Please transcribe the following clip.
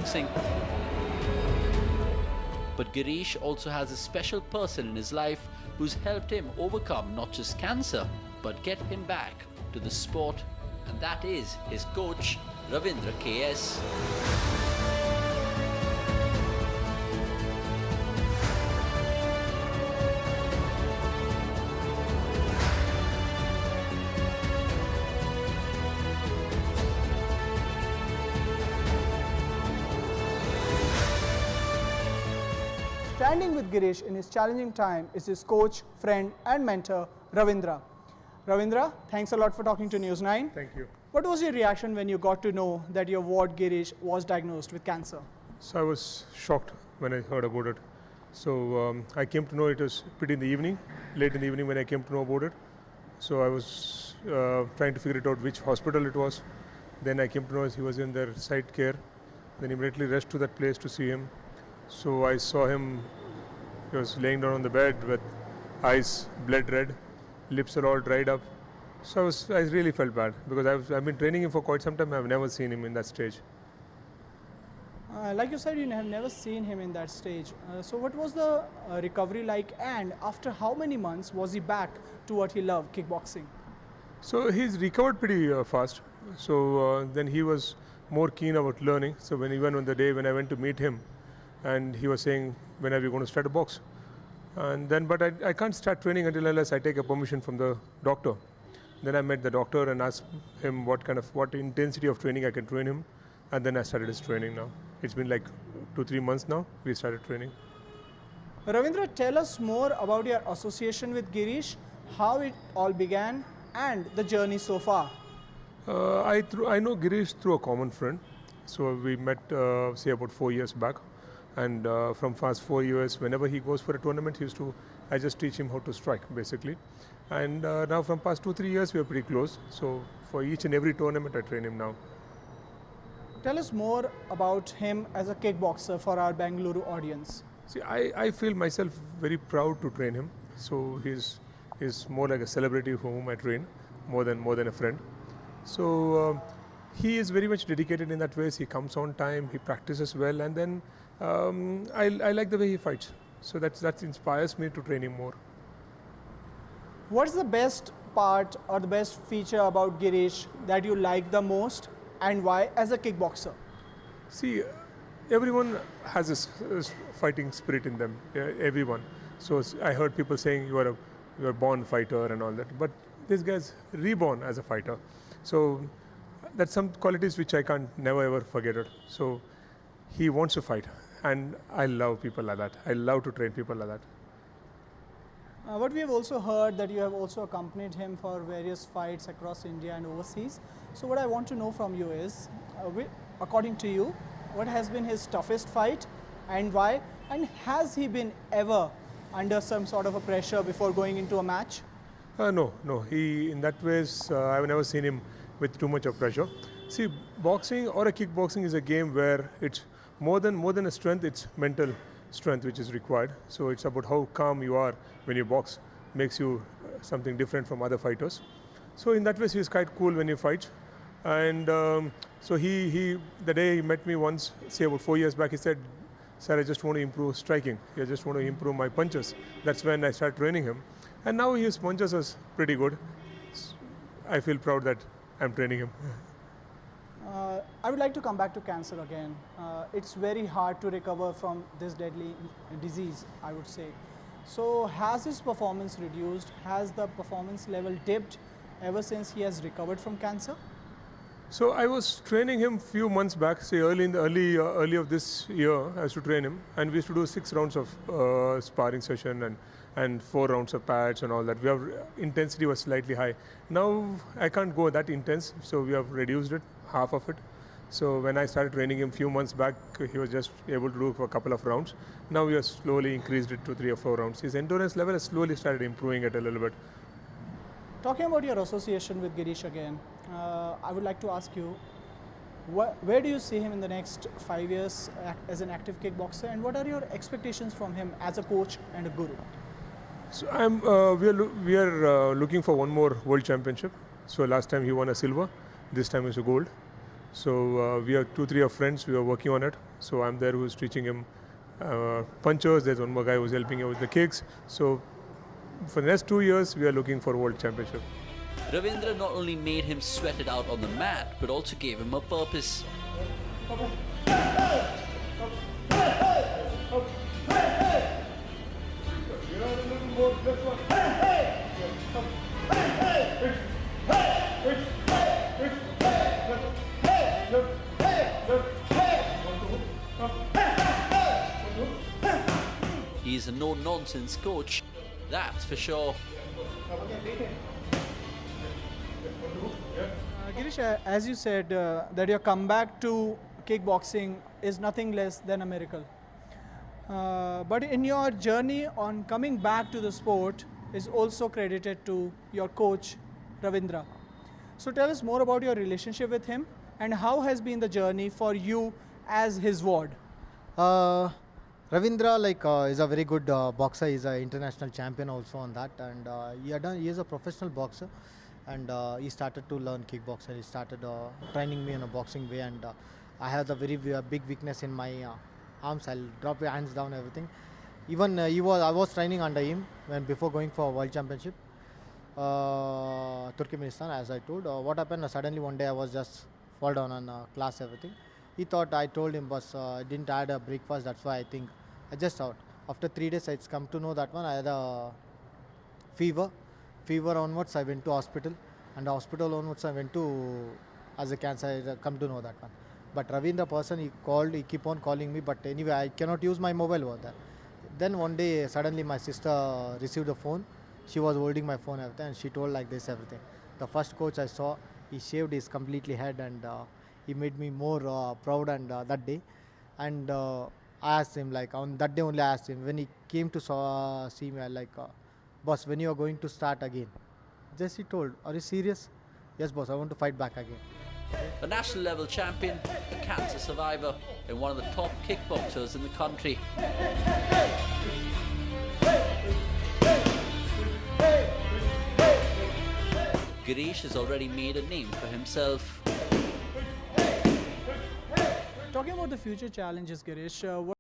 kickboxing. But Girish also has a special person in his life who's helped him overcome not just cancer, but get him back to the sport, and that is his coach, Ravindra KS. Standing with Girish in his challenging time is his coach, friend and mentor, Ravindra. Ravindra, thanks a lot for talking to News 9. Thank you. What was your reaction when you got to know that your ward Girish was diagnosed with cancer? So I was shocked when I heard about it. So I came to know it was pretty in the evening, late in the evening when I came to know about it. So I was trying to figure it out which hospital it was. Then I came to know he was in their site care. Then immediately rushed to that place to see him. So I saw him, he was laying down on the bed with eyes blood red, lips are all dried up. So I really felt bad because I've been training him for quite some time. I've never seen him in that stage. Like you said, you have never seen him in that stage. So what was the recovery like, and after how many months was he back to what he loved, kickboxing? So he's recovered pretty fast. So then he was more keen about learning. So even on the day when I went to meet him, and he was saying, when are we going to start a box? And then, but I can't start training unless I take a permission from the doctor. Then I met the doctor and asked him what intensity of training I can train him. And then I started his training now. It's been like 2-3 months now, we started training. Ravindra, tell us more about your association with Girish, how it all began and the journey so far. I know Girish through a common friend. So we met, say about 4 years back. And from past 4 years, whenever he goes for a tournament, I just teach him how to strike, basically. And now from past 2-3 years, we are pretty close. So for each and every tournament, I train him now. Tell us more about him as a kickboxer for our Bengaluru audience. See, I feel myself very proud to train him. So he's more like a celebrity whom I train, more than a friend. So he is very much dedicated in that way. He comes on time, he practices well, and then I like the way he fights. So that inspires me to train him more. What's the best part or the best feature about Girish that you like the most, and why as a kickboxer? See, everyone has this fighting spirit in them, everyone. So I heard people saying you are a born fighter and all that, but this guy's reborn as a fighter. So that's some qualities which I can't never ever forget it. So he wants to fight, and I love people like that. I love to train people like that. What we have also heard that you have also accompanied him for various fights across India and overseas. So what I want to know from you is, according to you, what has been his toughest fight and why? And has he been ever under some sort of a pressure before going into a match? No. He, in that ways, I've never seen him with too much of pressure. See, boxing or a kickboxing is a game where it's more than a strength, it's mental strength which is required. So it's about how calm you are when you box, makes you something different from other fighters. So in that way, he's quite cool when he fights. And so the day he met me once, say about 4 years back, he said, "Sir, I just want to improve striking. I just want to improve my punches." That's when I started training him. And now his punches are pretty good. I feel proud that I'm training him. I would like to come back to cancer again. It's very hard to recover from this deadly disease, I would say. So has his performance reduced? Has the performance level dipped ever since he has recovered from cancer? So I was training him few months back, say early of this year, I used to train him, and we used to do 6 rounds of sparring session and 4 rounds of pads and all that. Intensity was slightly high. Now I can't go that intense, so we have reduced it, half of it. So when I started training him few months back, he was just able to do for a couple of rounds. Now we have slowly increased it to 3 or 4 rounds. His endurance level has slowly started improving it a little bit. Talking about your association with Girish again, I would like to ask you, where do you see him in the next 5 years as an active kickboxer, and what are your expectations from him as a coach and a guru? So we are looking for one more world championship. So last time he won a silver, this time is a gold. So we are 2-3 of friends. We are working on it. So I'm there who's teaching him punches. There's one more guy who's helping him with the kicks. So for the next 2 years, we are looking for World Championship. Ravindra not only made him sweat it out on the mat, but also gave him a purpose. He's a no-nonsense coach, that's for sure. Girish, as you said, that your comeback to kickboxing is nothing less than a miracle. But in your journey on coming back to the sport is also credited to your coach, Ravindra. So tell us more about your relationship with him and how has been the journey for you as his ward. Ravindra is a very good boxer. He's an international champion also on that, and he is a professional boxer, and he started to learn kickboxing. He started training me in a boxing way, and I have a very big weakness in my arms. I'll drop your hands down, everything. Even I was training under him when before going for a world championship, Turkmenistan, as I told. What happened? Suddenly one day I was just fall down on class, everything. He thought I told him, but I didn't add a breakfast. That's why I think I just out. After 3 days, it's come to know that one I had a fever. Fever onwards, I went to hospital, and hospital onwards I went to as a cancer. I come to know that one. But Ravindra person, he called, he keep on calling me. But anyway, I cannot use my mobile over there. Then one day, suddenly my sister received a phone. She was holding my phone everything, and she told like this everything. The first coach I saw, he shaved his completely head, and he made me more proud. And that day, and I asked him on that day only. I asked him when he came to see me. Boss, when you are going to start again? Just he told, are you serious? Yes, boss, I want to fight back again. A national level champion, a cancer survivor, and one of the top kickboxers in the country. Girish has already made a name for himself. Talking about the future challenges, Girish, what